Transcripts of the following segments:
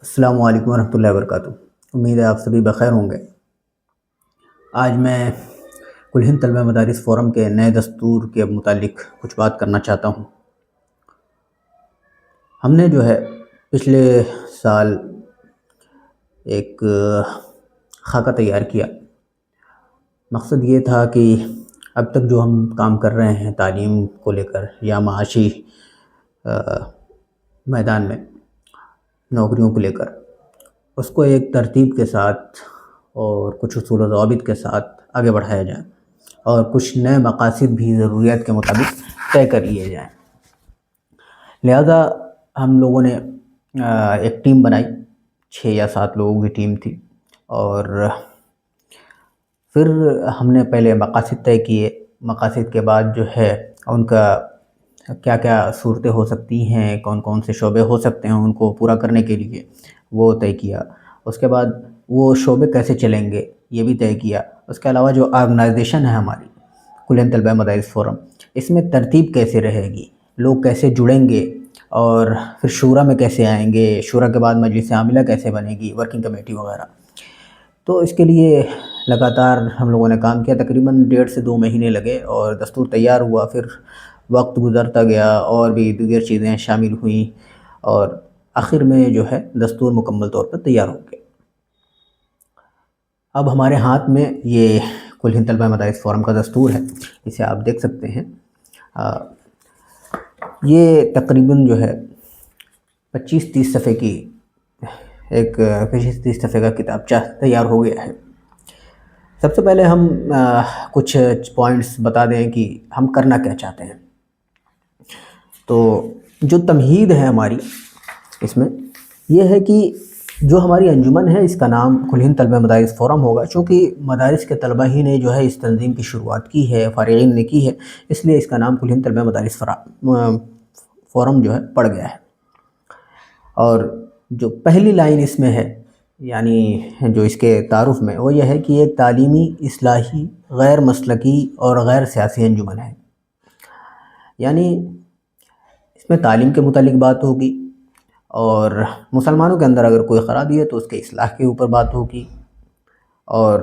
السلام علیکم ورحمۃ اللہ وبرکاتہ۔ امید ہے آپ سبھی بخیر ہوں گے۔ آج میں کل ہند طلبہ مدارس فورم کے نئے دستور کے متعلق کچھ بات کرنا چاہتا ہوں۔ ہم نے جو ہے پچھلے سال ایک خاکہ تیار کیا۔ مقصد یہ تھا کہ اب تک جو ہم کام کر رہے ہیں تعلیم کو لے کر یا معاشی میدان میں نوکریوں کو لے کر، اس کو ایک ترتیب کے ساتھ اور کچھ اصول و ضوابط کے ساتھ آگے بڑھایا جائے اور کچھ نئے مقاصد بھی ضروریات کے مطابق طے کر لیے جائیں۔ لہذا ہم لوگوں نے ایک ٹیم بنائی، 6 یا 7 لوگوں کی ٹیم تھی، اور پھر ہم نے پہلے مقاصد طے کیے۔ مقاصد کے بعد جو ہے ان کا کیا کیا صورتیں ہو سکتی ہیں، کون کون سے شعبے ہو سکتے ہیں ان کو پورا کرنے کے لیے، وہ طے کیا۔ اس کے بعد وہ شعبے کیسے چلیں گے یہ بھی طے کیا۔ اس کے علاوہ جو آرگنائزیشن ہے ہماری کل ہند طلبہ مدارس فورم، اس میں ترتیب کیسے رہے گی، لوگ کیسے جڑیں گے، اور پھر شورا میں کیسے آئیں گے، شورا کے بعد مجلس عاملہ کیسے بنے گی، ورکنگ کمیٹی وغیرہ۔ تو اس کے لیے لگاتار ہم لوگوں نے کام کیا، تقریباً 1.5 سے 2 مہینے لگے، اور دستور تیار ہوا۔ پھر وقت گزرتا گیا اور بھی دیگر چیزیں شامل ہوئیں، اور آخر میں جو ہے دستور مکمل طور پر تیار ہو گیا۔ اب ہمارے ہاتھ میں یہ کل ہند طلبہ مدارس فورم کا دستور ہے، اسے آپ دیکھ سکتے ہیں۔ یہ تقریباً جو ہے 25-30 صفحے کی ایک 25-30 صفحے کا کتابچہ تیار ہو گیا ہے۔ سب سے پہلے ہم کچھ پوائنٹس بتا دیں کہ ہم کرنا کیا چاہتے ہیں۔ تو جو تمہید ہے ہماری اس میں یہ ہے کہ جو ہماری انجمن ہے اس کا نام کل ہند طلبہ مدارس فورم ہوگا، چونکہ مدارس کے طلبہ ہی نے جو ہے اس تنظیم کی شروعات کی ہے، فارغین نے کی ہے، اس لیے اس کا نام کل ہند طلبہ مدارس فورم جو ہے پڑ گیا ہے۔ اور جو پہلی لائن اس میں ہے، یعنی جو اس کے تعارف میں، وہ یہ ہے کہ ایک تعلیمی، اصلاحی، غیر مسلکی اور غیر سیاسی انجمن ہے۔ یعنی اس میں تعلیم کے متعلق بات ہوگی، اور مسلمانوں کے اندر اگر کوئی خرابی ہے تو اس کے اصلاح کے اوپر بات ہوگی، اور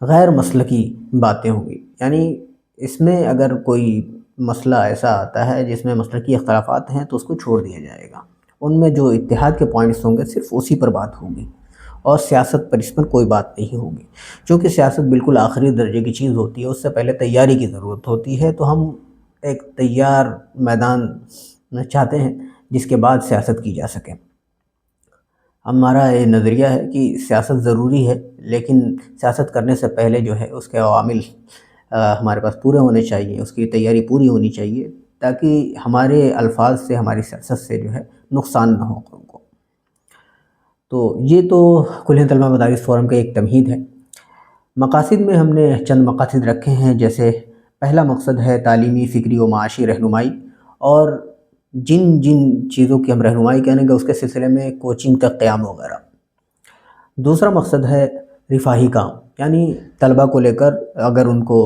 غیر مسلکی باتیں ہوں گی، یعنی اس میں اگر کوئی مسئلہ ایسا آتا ہے جس میں مسلکی اختلافات ہیں تو اس کو چھوڑ دیا جائے گا۔ ان میں جو اتحاد کے پوائنٹس ہوں گے صرف اسی پر بات ہوگی، اور سیاست پر اس پر کوئی بات نہیں ہوگی، چونکہ سیاست بالکل آخری درجے کی چیز ہوتی ہے، اس سے پہلے تیاری کی ضرورت ہوتی ہے۔ تو ہم ایک تیار میدان چاہتے ہیں جس کے بعد سیاست کی جا سکے۔ ہمارا یہ نظریہ ہے کہ سیاست ضروری ہے، لیکن سیاست کرنے سے پہلے جو ہے اس کے عوامل ہمارے پاس پورے ہونے چاہیے، اس کی تیاری پوری ہونی چاہیے، تاکہ ہمارے الفاظ سے، ہماری سیاست سے جو ہے نقصان نہ ہو ان کو۔ تو یہ تو کل ہند طلبہ مدارس فورم کا ایک تمہید ہے۔ مقاصد میں ہم نے چند مقاصد رکھے ہیں، جیسے پہلا مقصد ہے تعلیمی، فکری و معاشی رہنمائی، اور جن جن چیزوں کی ہم رہنمائی کریں گے اس کے سلسلے میں کوچنگ کا قیام وغیرہ۔ دوسرا مقصد ہے رفاہی کام، یعنی طلبہ کو لے کر اگر ان کو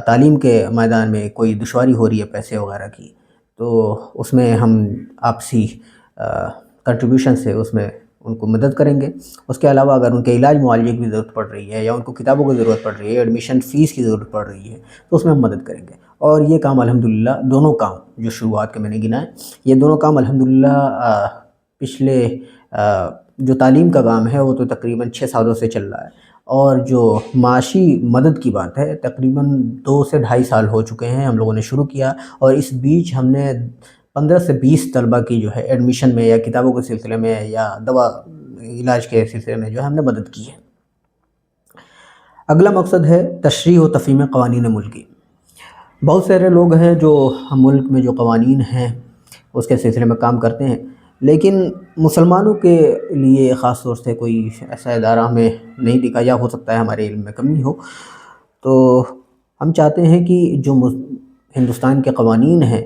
تعلیم کے میدان میں کوئی دشواری ہو رہی ہے پیسے وغیرہ کی، تو اس میں ہم آپسی کنٹریبیوشن سے اس میں ان کو مدد کریں گے۔ اس کے علاوہ اگر ان کے علاج معالجے کی ضرورت پڑ رہی ہے، یا ان کو کتابوں کی ضرورت پڑ رہی ہے، ایڈمیشن فیس کی ضرورت پڑ رہی ہے، تو اس میں ہم مدد کریں گے۔ اور یہ کام الحمدللہ، دونوں کام جو شروعات کے میں نے گنائے، یہ دونوں کام الحمدللہ پچھلے جو تعلیم کا کام ہے وہ تو تقریباً 6 سالوں سے چل رہا ہے، اور جو معاشی مدد کی بات ہے تقریباً 2 سے 2.5 سال ہو چکے ہیں ہم لوگوں نے شروع کیا، اور اس بیچ ہم نے 15 سے 20 طلبہ کی جو ہے ایڈمیشن میں یا کتابوں کے سلسلے میں یا دوا علاج کے سلسلے میں جو ہے ہم نے مدد کی ہے۔ اگلا مقصد ہے تشریح و تفہیم قوانین ملکی۔ بہت سارے لوگ ہیں جو ملک میں جو قوانین ہیں اس کے سلسلے میں کام کرتے ہیں، لیکن مسلمانوں کے لیے خاص طور سے کوئی ایسا ادارہ ہمیں نہیں دکھا، یا ہو سکتا ہے ہمارے علم میں کمی ہو۔ تو ہم چاہتے ہیں کہ جو ہندوستان کے قوانین ہیں،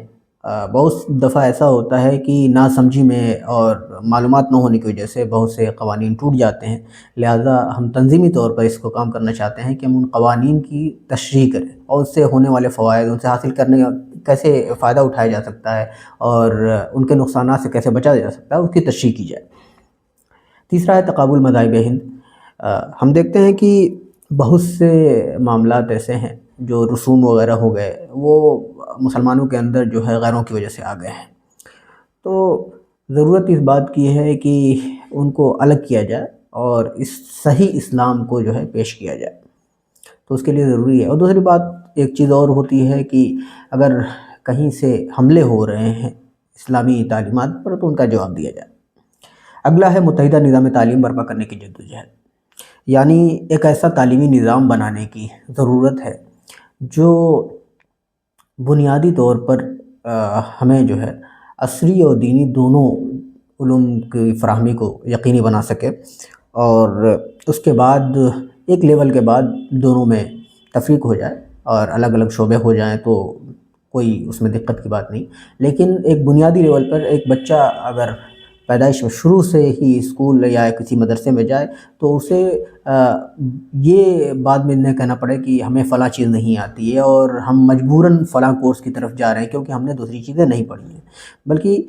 بہت دفعہ ایسا ہوتا ہے کہ ناسمجھی میں اور معلومات نہ ہونے کی وجہ سے بہت سے قوانین ٹوٹ جاتے ہیں۔ لہٰذا ہم تنظیمی طور پر اس کو کام کرنا چاہتے ہیں کہ ہم ان قوانین کی تشریح کریں، اور اس سے ہونے والے فوائد، ان سے حاصل کرنے کا کیسے فائدہ اٹھایا جا سکتا ہے، اور ان کے نقصانات سے کیسے بچا جا سکتا ہے، اس کی تشریح کی جائے۔ تیسرا ہے تقابل مذاہب ہند۔ ہم دیکھتے ہیں کہ بہت سے معاملات ایسے ہیں جو رسوم وغیرہ ہو گئے، وہ مسلمانوں کے اندر جو ہے غیروں کی وجہ سے آ گئے ہیں۔ تو ضرورت اس بات کی ہے کہ ان کو الگ کیا جائے اور اس صحیح اسلام کو جو ہے پیش کیا جائے، تو اس کے لیے ضروری ہے۔ اور دوسری بات ایک چیز اور ہوتی ہے کہ اگر کہیں سے حملے ہو رہے ہیں اسلامی تعلیمات پر تو ان کا جواب دیا جائے۔ اگلا ہے متحدہ نظام تعلیم برپا کرنے کی جدوجہد، یعنی ایک ایسا تعلیمی نظام بنانے کی ضرورت ہے جو بنیادی طور پر ہمیں جو ہے عصری اور دینی دونوں علوم کی فراہمی کو یقینی بنا سکے، اور اس کے بعد ایک لیول کے بعد دونوں میں تفریق ہو جائے اور الگ الگ شعبے ہو جائیں تو کوئی اس میں دقت کی بات نہیں۔ لیکن ایک بنیادی لیول پر ایک بچہ اگر پیدائش میں شروع سے ہی اسکول یا کسی مدرسے میں جائے تو اسے یہ بعد میں نہ کہنا پڑے کہ ہمیں فلاں چیز نہیں آتی ہے اور ہم مجبوراً فلاں کورس کی طرف جا رہے ہیں کیونکہ ہم نے دوسری چیزیں نہیں پڑھی ہیں، بلکہ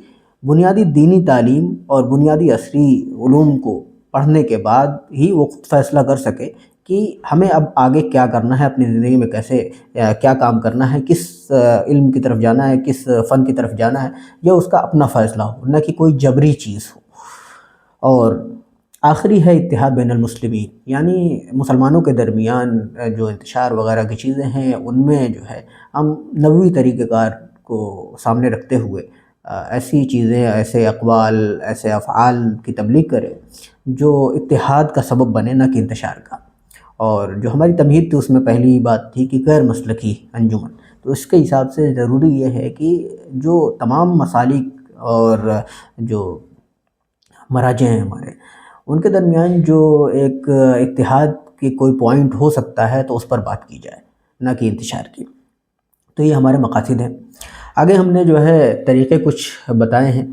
بنیادی دینی تعلیم اور بنیادی عصری علوم کو پڑھنے کے بعد ہی وہ خود فیصلہ کر سکے کہ ہمیں اب آگے کیا کرنا ہے اپنی زندگی میں، کیسے کیا کام کرنا ہے، کس علم کی طرف جانا ہے، کس فن کی طرف جانا ہے، یہ اس کا اپنا فیصلہ ہو، نہ کہ کوئی جبری چیز ہو۔ اور آخری ہے اتحاد بین المسلمین، یعنی مسلمانوں کے درمیان جو انتشار وغیرہ کی چیزیں ہیں ان میں جو ہے ہم نبوی طریقہ کار کو سامنے رکھتے ہوئے ایسی چیزیں، ایسے اقوال، ایسے افعال کی تبلیغ کریں جو اتحاد کا سبب بنے، نہ کہ انتشار کا۔ اور جو ہماری تمہید تھی اس میں پہلی بات تھی کہ غیر مسلکی انجمن، تو اس کے حساب سے ضروری یہ ہے کہ جو تمام مسالک اور جو مراجع ہیں ہمارے، ان کے درمیان جو ایک اتحاد کی کوئی پوائنٹ ہو سکتا ہے تو اس پر بات کی جائے، نہ کہ انتشار کی۔ تو یہ ہمارے مقاصد ہیں۔ آگے ہم نے جو ہے طریقے کچھ بتائے ہیں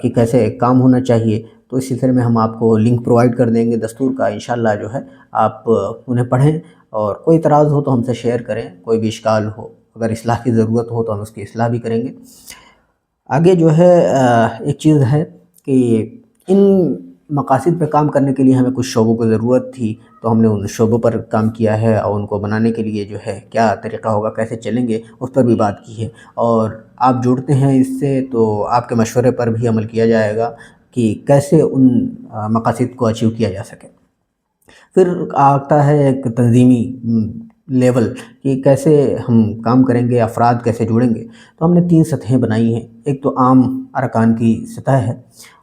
کہ کیسے کام ہونا چاہیے، تو اس سلسلے میں ہم آپ کو لنک پرووائڈ کر دیں گے دستور کا، انشاءاللہ جو ہے آپ انہیں پڑھیں، اور کوئی اعتراض ہو تو ہم سے شیئر کریں، کوئی بھی اشکال ہو، اگر اصلاح کی ضرورت ہو تو ہم اس کی اصلاح بھی کریں گے۔ آگے جو ہے ایک چیز ہے کہ ان مقاصد پہ کام کرنے کے لیے ہمیں کچھ شعبوں کی ضرورت تھی، تو ہم نے ان شعبوں پر کام کیا ہے، اور ان کو بنانے کے لیے جو ہے کیا طریقہ ہوگا، کیسے چلیں گے، اس پر بھی بات کی ہے۔ اور آپ جڑتے ہیں اس سے تو آپ کے مشورے پر بھی عمل کیا جائے گا کہ کیسے ان مقاصد کو اچیو کیا جا سکے۔ پھر آتا ہے ایک تنظیمی لیول کہ کیسے ہم کام کریں گے، افراد کیسے جڑیں گے، تو ہم نے 3 سطحیں بنائی ہیں۔ ایک تو عام ارکان کی سطح ہے،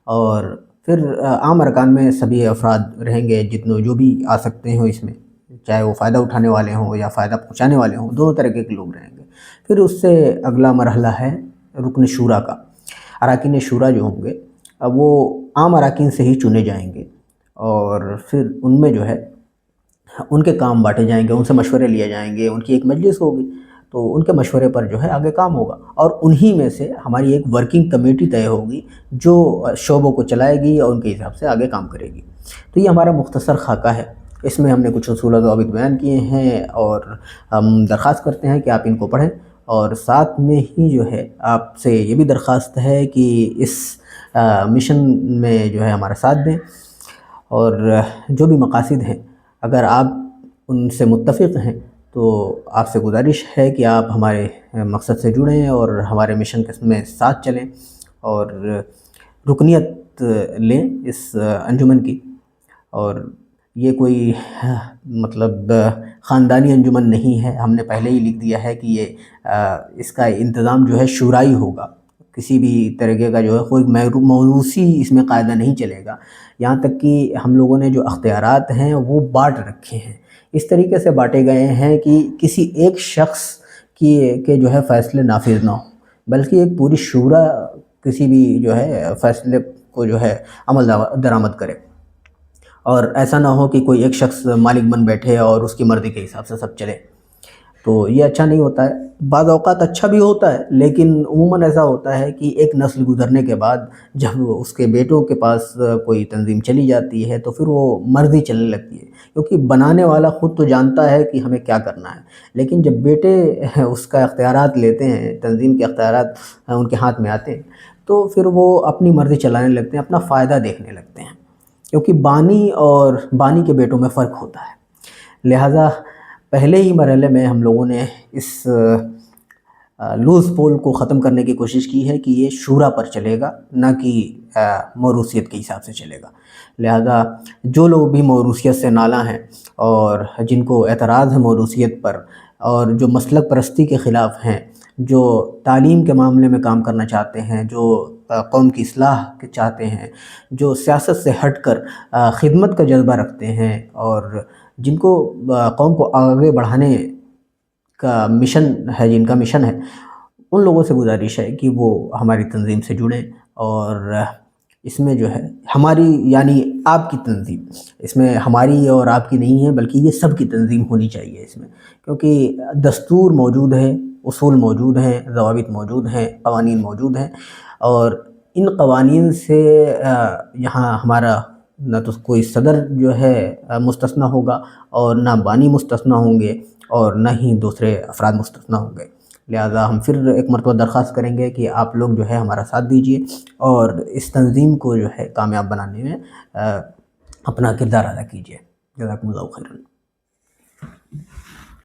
اور پھر عام ارکان میں سبھی افراد رہیں گے جتنے جو بھی آ سکتے ہیں اس میں، چاہے وہ فائدہ اٹھانے والے ہوں یا فائدہ پہنچانے والے ہوں، دونوں طریقے کے لوگ رہیں گے۔ پھر اس سے اگلا مرحلہ ہے رکن شورا کا۔ اراکین شورا جو ہوں گے اب وہ عام اراکین سے ہی چنے جائیں گے، اور پھر ان میں جو ہے ان کے کام بانٹے جائیں گے، ان سے مشورے لیے جائیں گے، ان کی ایک مجلس ہوگی، تو ان کے مشورے پر جو ہے آگے کام ہوگا، اور انہی میں سے ہماری ایک ورکنگ کمیٹی طے ہوگی جو شعبوں کو چلائے گی اور ان کے حساب سے آگے کام کرے گی۔ تو یہ ہمارا مختصر خاکہ ہے، اس میں ہم نے کچھ اصول و ضوابط بیان کیے ہیں، اور ہم درخواست کرتے ہیں کہ آپ ان کو پڑھیں، اور ساتھ میں ہی جو ہے آپ سے یہ بھی درخواست ہے کہ اس مشن میں جو ہے ہمارا ساتھ دیں، اور جو بھی مقاصد ہیں اگر آپ ان سے متفق ہیں تو آپ سے گزارش ہے کہ آپ ہمارے مقصد سے جڑیں اور ہمارے مشن میں ساتھ چلیں، اور رکنیت لیں اس انجمن کی۔ اور یہ کوئی مطلب خاندانی انجمن نہیں ہے، ہم نے پہلے ہی لکھ دیا ہے کہ یہ اس کا انتظام جو ہے شورائی ہوگا، کسی بھی طریقے کا جو ہے کوئی موروثی اس میں قاعدہ نہیں چلے گا، یہاں تک کہ ہم لوگوں نے جو اختیارات ہیں وہ بانٹ رکھے ہیں، اس طریقے سے بانٹے گئے ہیں کہ کسی ایک شخص کے جو ہے فیصلے نافذ نہ ہوں، بلکہ ایک پوری شورا کسی بھی جو ہے فیصلے کو جو ہے عمل درآمد کرے، اور ایسا نہ ہو کہ کوئی ایک شخص مالک بن بیٹھے اور اس کی مرضی کے حساب سے سب چلے، تو یہ اچھا نہیں ہوتا ہے۔ بعض اوقات اچھا بھی ہوتا ہے، لیکن عموماً ایسا ہوتا ہے کہ ایک نسل گزرنے کے بعد جب اس کے بیٹوں کے پاس کوئی تنظیم چلی جاتی ہے تو پھر وہ مرضی چلنے لگتی ہے، کیونکہ بنانے والا خود تو جانتا ہے کہ ہمیں کیا کرنا ہے، لیکن جب بیٹے اس کا اختیارات لیتے ہیں، تنظیم کے اختیارات ان کے ہاتھ میں آتے ہیں، تو پھر وہ اپنی مرضی چلانے لگتے ہیں، اپنا فائدہ دیکھنے لگتے ہیں۔ کیونکہ بانی اور بانی کے بیٹوں میں فرق ہوتا ہے، لہٰذا پہلے ہی مرحلے میں ہم لوگوں نے اس لوز پول کو ختم کرنے کی کوشش کی ہے کہ یہ شورا پر چلے گا، نہ کہ موروثیت کے حساب سے چلے گا۔ لہذا جو لوگ بھی موروثیت سے نالاں ہیں اور جن کو اعتراض ہے موروثیت پر، اور جو مسلک پرستی کے خلاف ہیں، جو تعلیم کے معاملے میں کام کرنا چاہتے ہیں، جو قوم کی اصلاح چاہتے ہیں، جو سیاست سے ہٹ کر خدمت کا جذبہ رکھتے ہیں، اور جن کو قوم کو آگے بڑھانے کا مشن ہے، جن کا مشن ہے، ان لوگوں سے گزارش ہے کہ وہ ہماری تنظیم سے جڑیں۔ اور اس میں جو ہے ہماری یعنی آپ کی تنظیم، اس میں ہماری اور آپ کی نہیں ہے، بلکہ یہ سب کی تنظیم ہونی چاہیے اس میں، کیونکہ دستور موجود ہے، اصول موجود ہیں، ضوابط موجود ہیں، قوانین موجود ہیں، اور ان قوانین سے یہاں ہمارا نہ تو کوئی صدر جو ہے مستثنی ہوگا، اور نہ بانی مستثنی ہوں گے، اور نہ ہی دوسرے افراد مستثنی ہوں گے۔ لہٰذا ہم پھر ایک مرتبہ درخواست کریں گے کہ آپ لوگ جو ہے ہمارا ساتھ دیجیے، اور اس تنظیم کو جو ہے کامیاب بنانے میں اپنا کردار ادا کیجیے۔ جزاکم اللہ خیرا۔